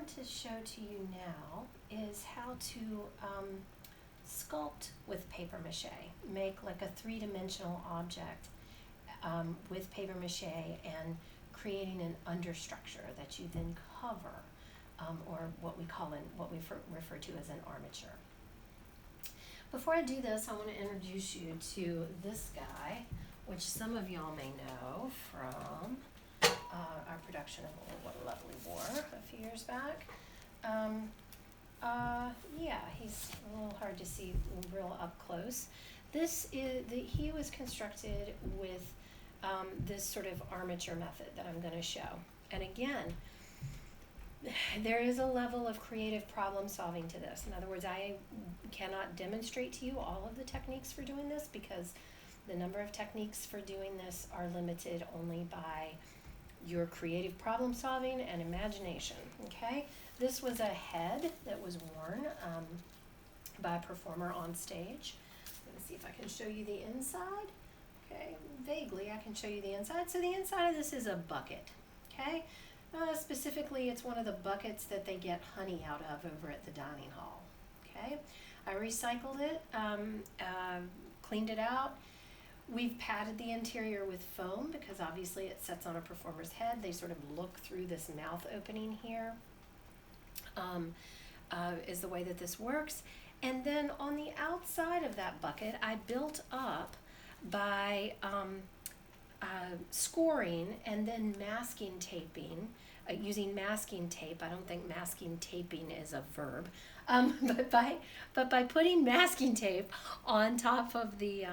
want to show to you now is how to sculpt with paper mache. Make like a three-dimensional object with paper mache and creating an understructure that you then cover, or what we refer to as an armature. Before I do this, I want to introduce you to this guy, which some of y'all may know from our production of Oh, What a Lovely War a few years back. Yeah, he's a little hard to see real up close. He was constructed with this sort of armature method that I'm going to show. And again, there is a level of creative problem solving to this. In other words, I cannot demonstrate to you all of the techniques for doing this because the number of techniques for doing this are limited only by your creative problem solving and imagination, okay? This was a head that was worn by a performer on stage. Let me see if I can show you the inside. Okay, vaguely I can show you the inside. So the inside of this is a bucket, okay? Specifically, it's one of the buckets that they get honey out of over at the dining hall, okay? I recycled it, cleaned it out. We've padded the interior with foam because obviously it sets on a performer's head. They sort of look through this mouth opening here, is the way that this works. And then on the outside of that bucket, I built up by scoring and then masking taping, using masking tape. I don't think masking taping is a verb, but by putting masking tape on top of the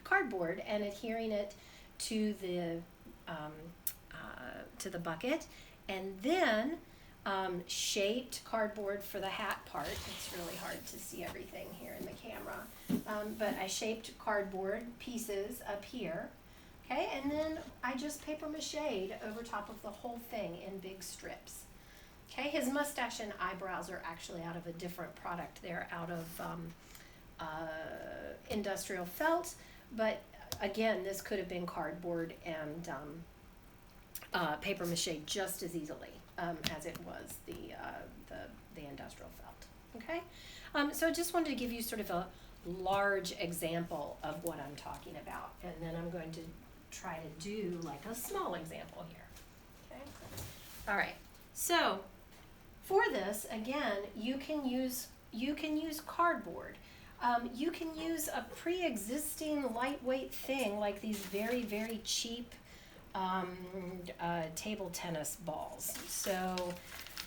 cardboard and adhering it to the bucket, and then shaped cardboard for the hat part. It's really hard to see everything here in the camera, but I shaped cardboard pieces up here, okay, and then I just paper mache'd over top of the whole thing in big strips. Okay, his mustache and eyebrows are actually out of a different product. They're out of industrial felt, but again, this could have been cardboard and paper mache just as easily as it was the industrial felt. Okay, so I just wanted to give you sort of a large example of what I'm talking about, and then I'm going to try to do like a small example here. Okay, all right. So for this, again, you can use cardboard. You can use a pre-existing lightweight thing like these very, very cheap table tennis balls. So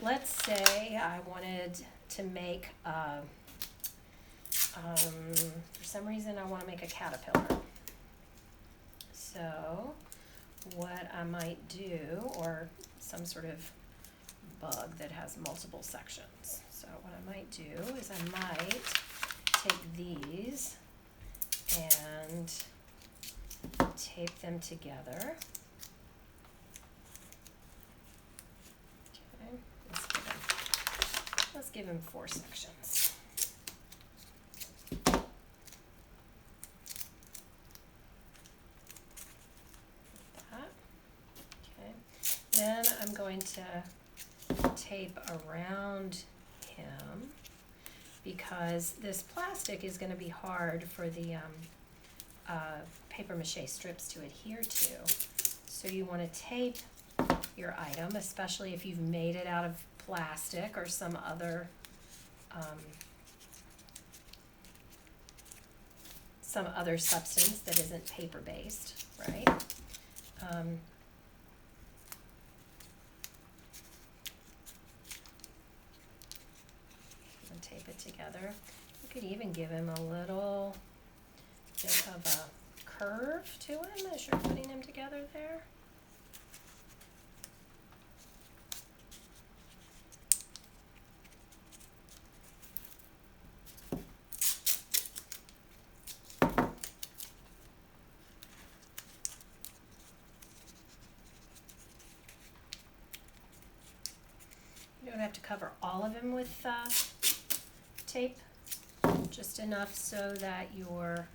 let's say I wanted to make, for some reason I want to make a caterpillar. So what I might do, or some sort of bug that has multiple sections. So what I might do is I might take these and tape them together. Okay, let's give him 4 sections. That. Okay. Then I'm going to tape around him because this plastic is going to be hard for the paper mache strips to adhere to. So you want to tape your item, especially if you've made it out of plastic or some other substance that isn't paper based, right? Tape it together. You could even give him a little bit of a curve to him as you're putting him together there. You don't have to cover all of him with tape, just enough so that your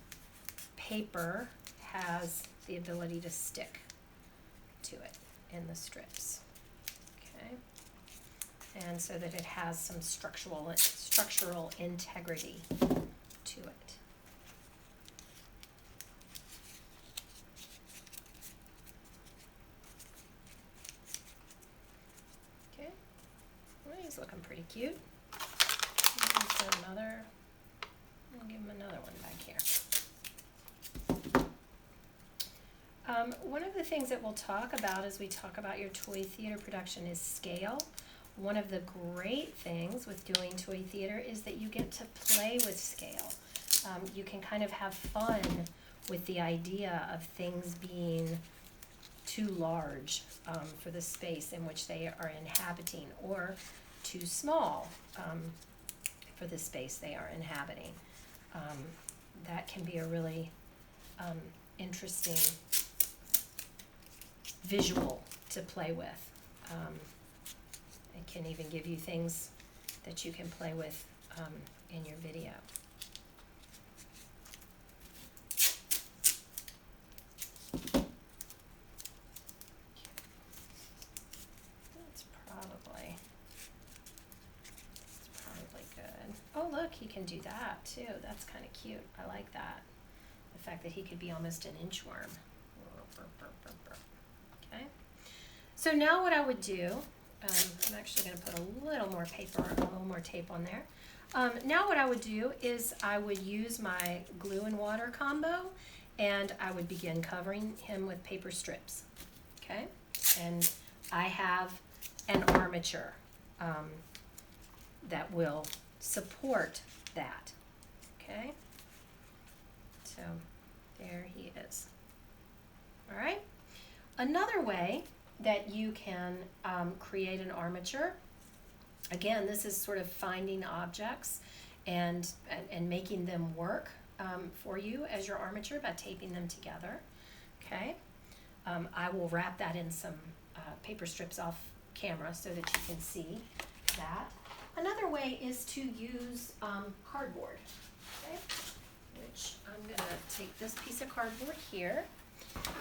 paper has the ability to stick to it in the strips. Okay. and so that it has some structural integrity to it. Okay, well, he's looking pretty cute. I'll give him another one back here. One of the things that we'll talk about as we talk about your toy theater production is scale. One of the great things with doing toy theater is that you get to play with scale. You can kind of have fun with the idea of things being too large for the space in which they are inhabiting, or too small for the space they are inhabiting. That can be a really interesting visual to play with. It can even give you things that you can play with in your video. That's probably good. Oh, look, he can do that too. That's kind of cute. I like that. The fact that he could be almost an inchworm. Okay. So now what I would do, I'm actually going to put a little more tape on there. Now what I would do is I would use my glue and water combo, and I would begin covering him with paper strips. Okay. And I have an armature that will support that. Okay. So there he is. All right. Another way that you can create an armature, again, this is sort of finding objects and making them work for you as your armature by taping them together. Okay. I will wrap that in some paper strips off camera so that you can see that. Another way is to use cardboard, okay? Which I'm going to take this piece of cardboard here.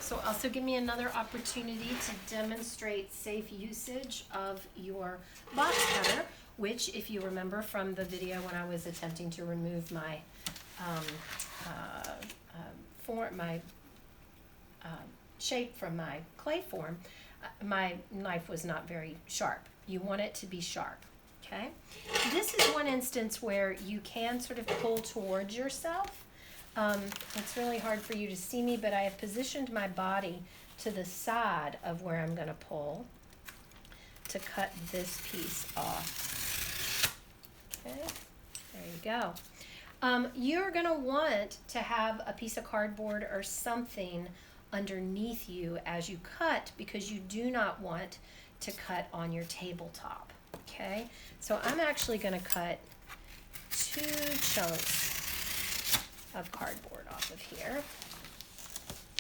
So also give me another opportunity to demonstrate safe usage of your box cutter, which, if you remember from the video when I was attempting to remove my shape from my clay form, my knife was not very sharp. You want it to be sharp, okay? This is one instance where you can sort of pull towards yourself. It's really hard for you to see me, but I have positioned my body to the side of where I'm going to pull to cut this piece off. Okay, there you go. You're going to want to have a piece of cardboard or something underneath you as you cut, because you do not want to cut on your tabletop. Okay, so I'm actually going to cut 2 chunks of cardboard off of here.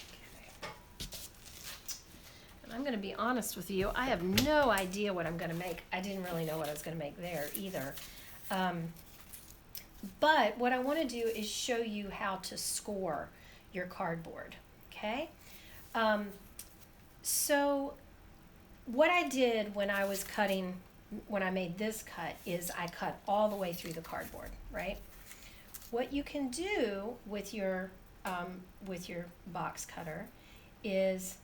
Okay. And I'm going to be honest with you, I have no idea what I'm going to make. I didn't really know what I was going to make there either. But what I want to do is show you how to score your cardboard. Okay? So what I did when I was cutting, when I made this cut, is I cut all the way through the cardboard, right? What you can do with your box cutter is,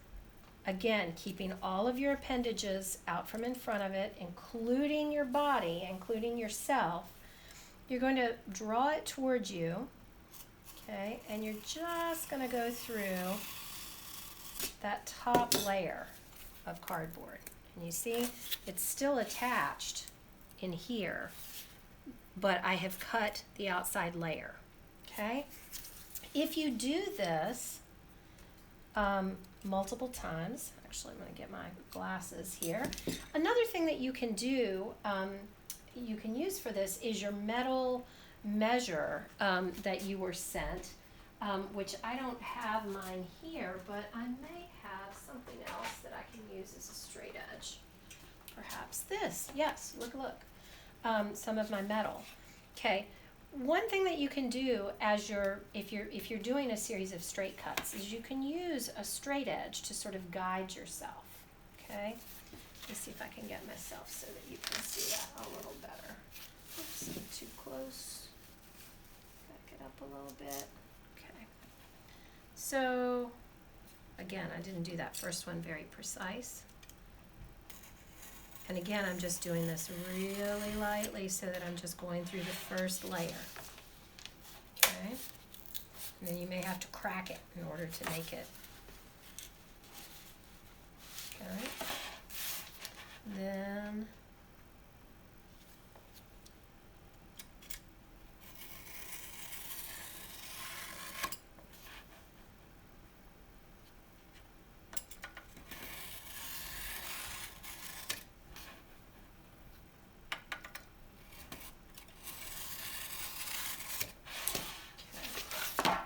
again, keeping all of your appendages out from in front of it, including your body, including yourself. You're going to draw it towards you, okay, and you're just going to go through that top layer of cardboard. And you see, it's still attached in here, but I have cut the outside layer, okay? If you do this multiple times, actually I'm going to get my glasses here. Another thing that you can do, you can use for this is your metal measure that you were sent, which I don't have mine here, but I may have something else that I can use as a straight edge. Perhaps this, yes, look. Some of my metal. Okay, one thing that you can do as if you're doing a series of straight cuts is you can use a straight edge to sort of guide yourself. Okay, Let me see if I can get myself so that you can see that a little better. Oops, I'm too close. Back it up a little bit. Okay. So, again, I didn't do that first one very precise. And again, I'm just doing this really lightly so that I'm just going through the first layer. Okay? And then you may have to crack it in order to make it. Okay? Then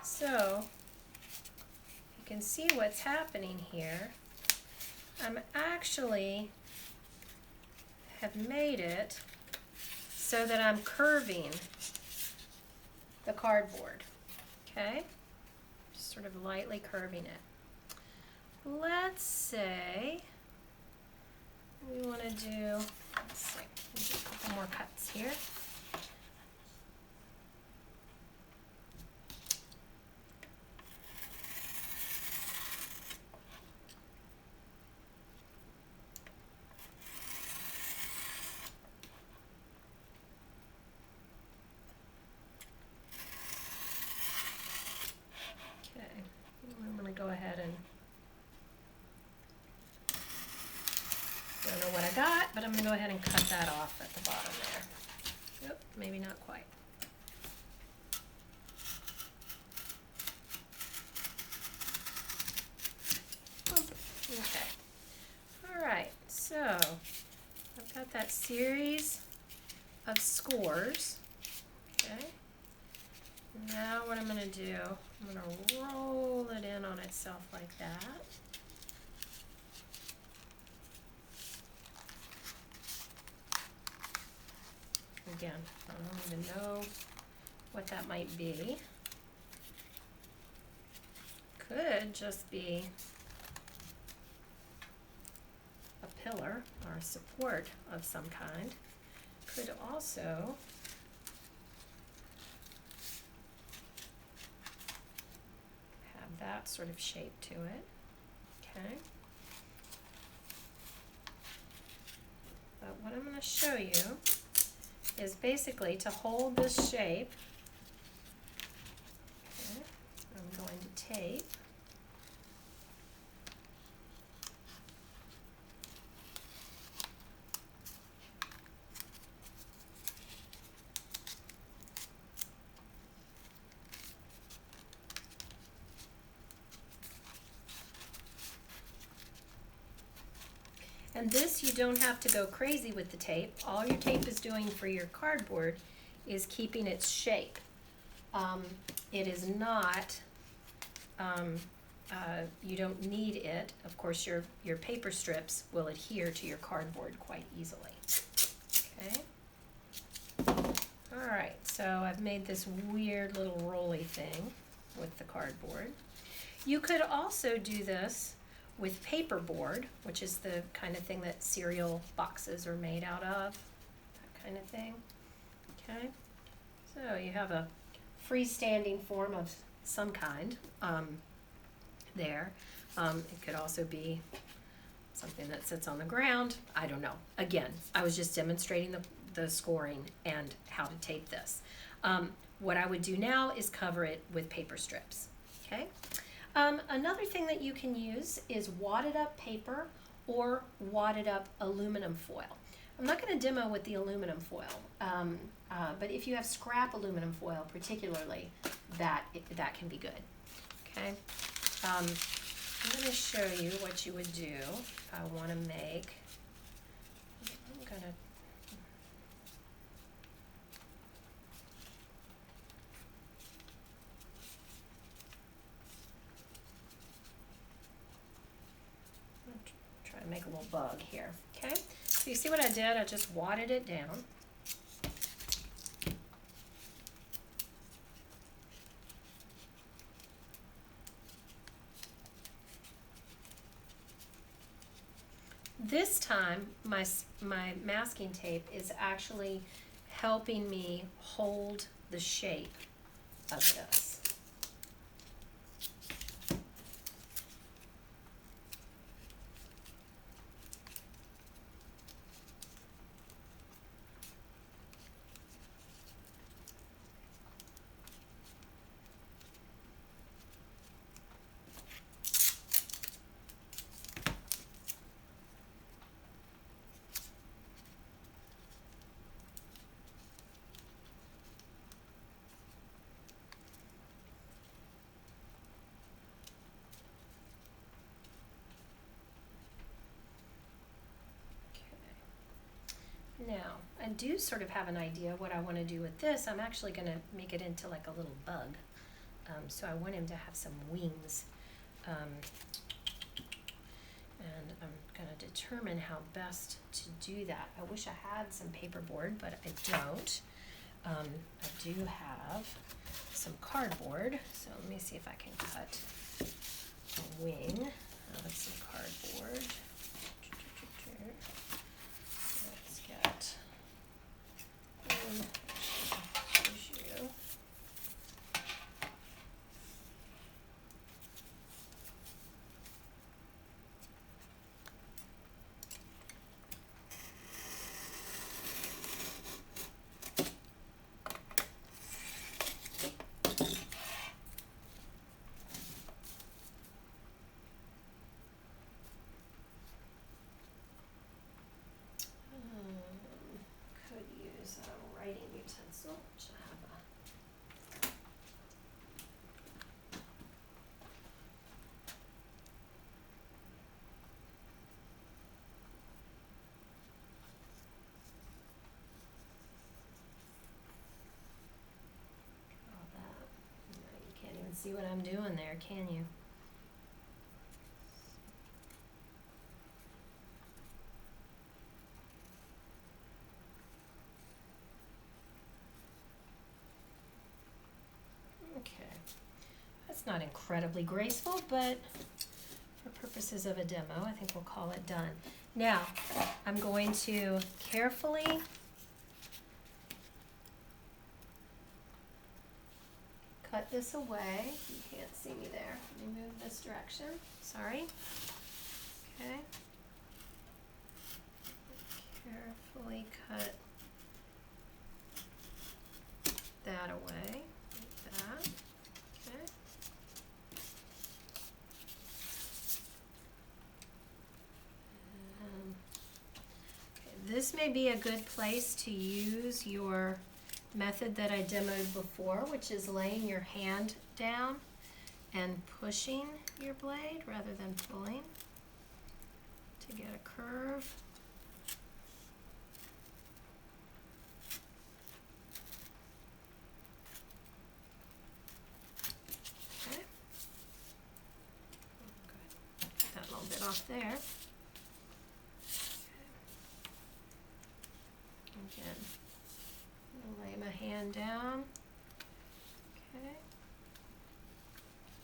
so you can see what's happening here. I'm actually have made it so that I'm curving the cardboard, okay? Just sort of lightly curving it. Let's say we want to do, let's see, do a couple more cuts here. I'm going to go ahead and, don't know what I got, but I'm going to go ahead and cut that off at the bottom there. Yep, maybe not quite. Okay. All right, so I've got that series of scores. Okay. Now what I'm going to do, I'm going to roll it in on itself like that. Again, I don't even know what that might be. Could just be a pillar or a support of some kind. Could also that sort of shape to it, okay? But what I'm going to show you is basically to hold this shape, okay, I'm going to tape and this, you don't have to go crazy with the tape. All your tape is doing for your cardboard is keeping its shape. It is not, you don't need it. Of course, your paper strips will adhere to your cardboard quite easily. Okay. All right, so I've made this weird little rolly thing with the cardboard. You could also do this with paperboard, which is the kind of thing that cereal boxes are made out of, that kind of thing. Okay, so you have a freestanding form of some kind there. It could also be something that sits on the ground. I don't know. Again, I was just demonstrating the scoring and how to tape this. What I would do now is cover it with paper strips. Okay. Another thing that you can use is wadded up paper or wadded up aluminum foil. I'm not going to demo with the aluminum foil, but if you have scrap aluminum foil particularly, that can be good. Okay, I'm going to show you what you would do if I want to make, I'm going to try to make a little bug here. Okay, so you see what I did? I just wadded it down. this time my masking tape is actually helping me hold the shape of this. Now, I do sort of have an idea what I want to do with this. I'm actually going to make it into like a little bug. So I want him to have some wings. And I'm going to determine how best to do that. I wish I had some paperboard, but I don't. I do have some cardboard. So let me see if I can cut a wing out of some cardboard. Let's get tissue. Could use a writing utensil, which I have a. All that. No, you can't even see what I'm doing there, can you? Okay, that's not incredibly graceful, but for purposes of a demo, I think we'll call it done. Now, I'm going to carefully cut this away. You can't see me there. Let me move this direction. Sorry. Okay. Carefully cut that away. Like that. Okay. Okay. This may be a good place to use your method that I demoed before, which is laying your hand down and pushing your blade rather than pulling to get a curve. Okay. Good. Get that little bit off there. Okay. Again. Lay my hand down. Okay.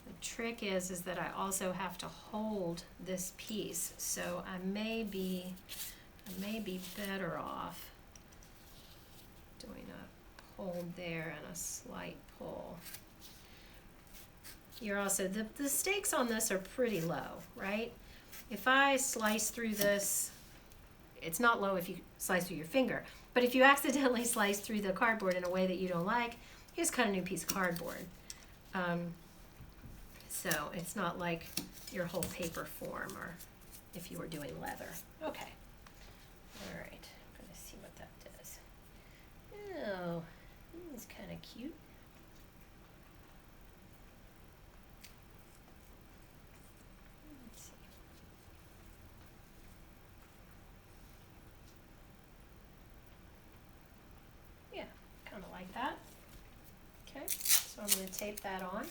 The trick is that I also have to hold this piece, so I may be better off doing a hold there and a slight pull. You're also the stakes on this are pretty low, right? If I slice through this, it's not low if you slice through your finger. But if you accidentally slice through the cardboard in a way that you don't like, you just cut a new piece of cardboard. So it's not like your whole paper form or if you were doing leather. Okay. All right. I'm going to see what that does. Oh, this is kind of cute. Let's see. Yeah, kind of like that. Okay, so I'm going to tape that on.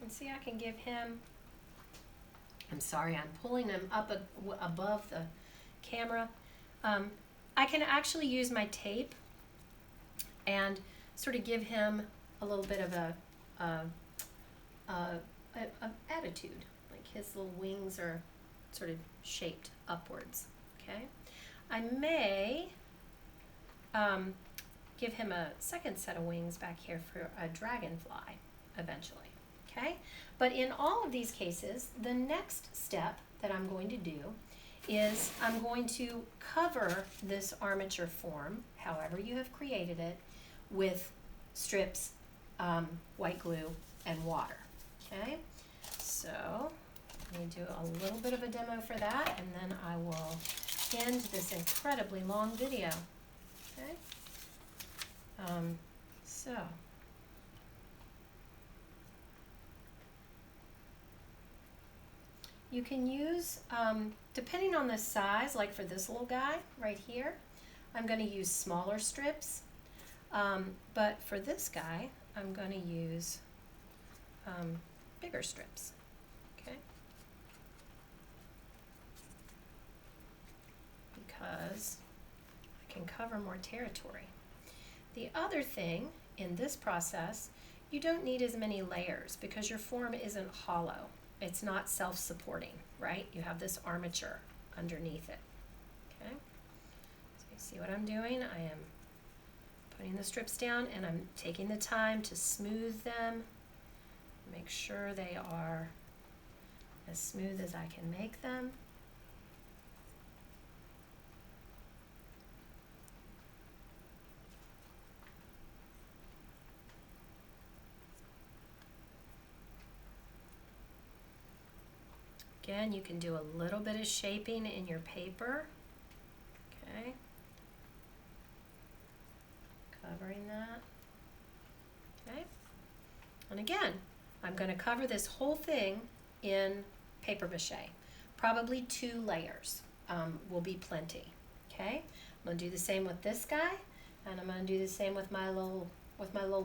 And see, I can give him I'm sorry, I'm pulling him up above the camera. I can actually use my tape and sort of give him a little bit of a attitude, like his little wings are sort of shaped upwards. Okay, I may give him a second set of wings back here for a dragonfly eventually. Okay, but in all of these cases, the next step that I'm going to do is I'm going to cover this armature form, however you have created it, with strips, white glue, and water. Okay, so let me do a little bit of a demo for that, and then I will end this incredibly long video. Okay, so you can use, depending on the size, like for this little guy right here, I'm going to use smaller strips, but for this guy, I'm going to use bigger strips. Okay, because I can cover more territory. The other thing in this process, you don't need as many layers because your form isn't hollow. It's not self-supporting, right? You have this armature underneath it. Okay, so you see what I'm doing? I am putting the strips down and I'm taking the time to smooth them, make sure they are as smooth as I can make them. Again, you can do a little bit of shaping in your paper. Okay, covering that. Okay, and again, I'm going to cover this whole thing in paper mache. Probably 2 layers will be plenty. Okay, I'm going to do the same with this guy, and I'm going to do the same with my little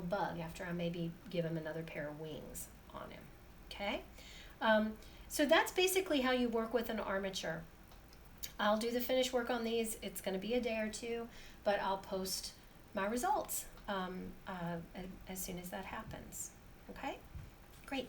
bug after I maybe give him another pair of wings on him. Okay. So that's basically how you work with an armature. I'll do the finished work on these. It's going to be a day or 2, but I'll post my results as soon as that happens. Okay? Great.